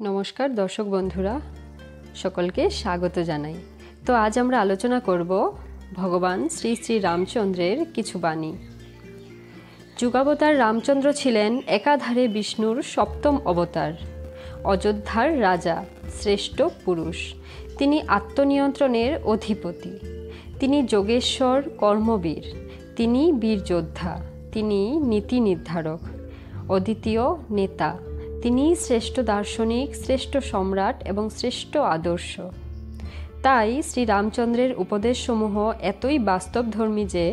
নমস্কার দর্শক বন্ধুরা, সকলকে স্বাগত জানাই। তো আজ আমরা আলোচনা করব ভগবান শ্রী শ্রী রামচন্দ্রের কিছু বাণী। যুগাবতার রামচন্দ্র ছিলেন একাধারে বিষ্ণুর সপ্তম অবতার, অযোধ্যার রাজা, শ্রেষ্ঠ পুরুষ। তিনি আত্মনিয়ন্ত্রণের অধিপতি, তিনি যোগেশ্বর, কর্মবীর, তিনি বীর যোদ্ধা, তিনি নীতি নির্ধারক, অদ্বিতীয় নেতা, তিনি শ্রেষ্ঠ দার্শনিক, শ্রেষ্ঠ সম্রাট এবং শ্রেষ্ঠ আদর্শ। তাই শ্রী রামচন্দ্রের উপদেশসমূহ এতই বাস্তবধর্মী যে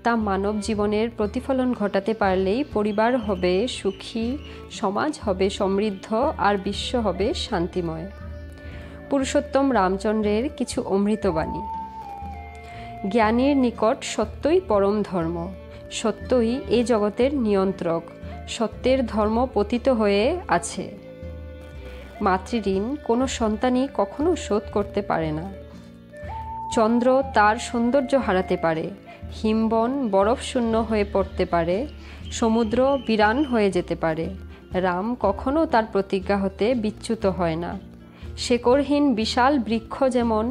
তা মানব জীবনের প্রতিফলন ঘটাতে পারলেই পরিবার হবে সুখী, সমাজ হবে সমৃদ্ধ আর বিশ্ব হবে শান্তিময়। পুরুষোত্তম রামচন্দ্রের কিছু অমৃতবাণী। জ্ঞানীর নিকট সত্যই পরম ধর্ম, সত্যই এ জগতের নিয়ন্ত্রক, সত্যের ধর্ম পতিত হয়ে আছে। মাতৃঋণ কোনো সন্তানই কখনো শোধ করতে পারে না। চন্দ্র তার সৌন্দর্য হারাতে পারে, হিমবন বরফ শূন্য হয়ে পড়তে পারে, সমুদ্র বিরান হয়ে যেতে পারে, রাম কখনো তার প্রতিজ্ঞা হতে বিচ্যুত হয় না। শেকড়হীন বিশাল বৃক্ষ যেমন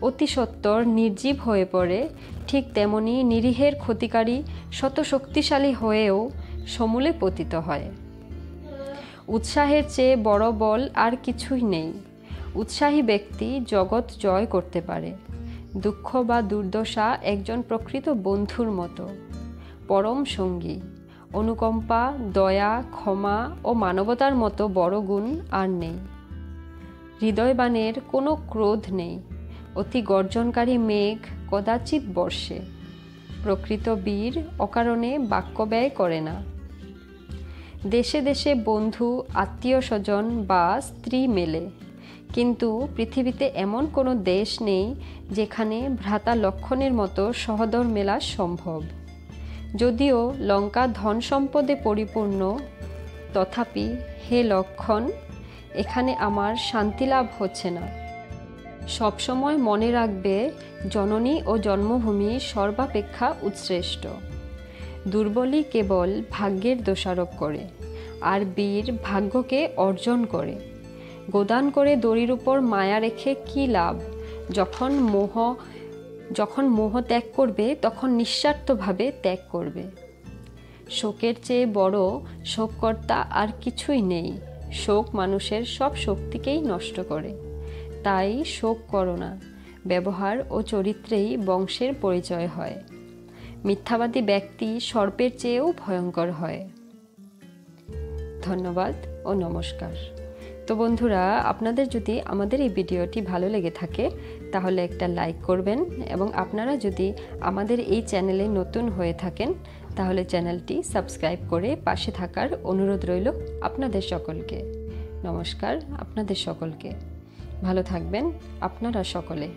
অতি সত্বর নির্জীব হয়ে পড়ে, ঠিক তেমনি নিরীহের ক্ষতিকারী শত শক্তিশালী হয়েও সমূলে পতিত হয়। উৎসাহের চেয়ে বড় বল আর কিছুই নেই। উৎসাহী ব্যক্তি জগৎ জয় করতে পারে। দুঃখ বা দুর্দশা একজন প্রকৃত বন্ধুর মতো, পরম সঙ্গী। অনুকম্পা, দয়া, ক্ষমা ও মানবতার মতো বড় গুণ আর নেই। হৃদয়বানের কোনো ক্রোধ নেই। অতি গর্জনকারী মেঘ কদাচিৎ বর্ষে। প্রকৃত বীর অকারণে বাক্য ব্যয় করে না। দেশে দেশে বন্ধু, আত্মীয় স্বজন বা স্ত্রী মেলে, কিন্তু পৃথিবীতে এমন কোনো দেশ নেই যেখানে ভ্রাতা লক্ষণের মতো সহোদর মেলা সম্ভব। যদিও লঙ্কা ধন সম্পদে পরিপূর্ণ, তথাপি হে লক্ষণ, এখানে আমার শান্তি লাভ হচ্ছে না। সবসময় মনে রাখবে, জননী ও জন্মভূমি সর্বাপেক্ষা উৎশ্রেষ্ঠ। দুর্বলই কেবল ভাগ্যের দোষারোপ করে, আর বীর ভাগ্যকে অর্জন করে। গোদান করে দড়ির উপর মায়া রেখে কি লাভ? যখন মোহ ত্যাগ করবে তখন নিঃস্বার্থভাবে ত্যাগ করবে। শোকের চেয়ে বড় শোককর্তা আর কিছুই নেই। শোক মানুষের সব শক্তিকেই নষ্ট করে। তাই শোক করো না। ব্যবহার ও চরিত্রেই বংশের পরিচয় হয়। মিথ্যাবাদী ব্যক্তি সর্পের চেয়েও ভয়ঙ্কর হয়। ধন্যবাদ ও নমস্কার। তো বন্ধুরা, আপনাদের যদি আমাদের এই ভিডিওটি ভালো লেগে থাকে তাহলে একটা লাইক করবেন, এবং আপনারা যদি আমাদের এই চ্যানেলে নতুন হয়ে থাকেন তাহলে চ্যানেলটি সাবস্ক্রাইব করে পাশে থাকার অনুরোধ রইল আপনাদের সকলকে। নমস্কার আপনাদের সকলকে। ভালো থাকবেন আপনারা সকলে।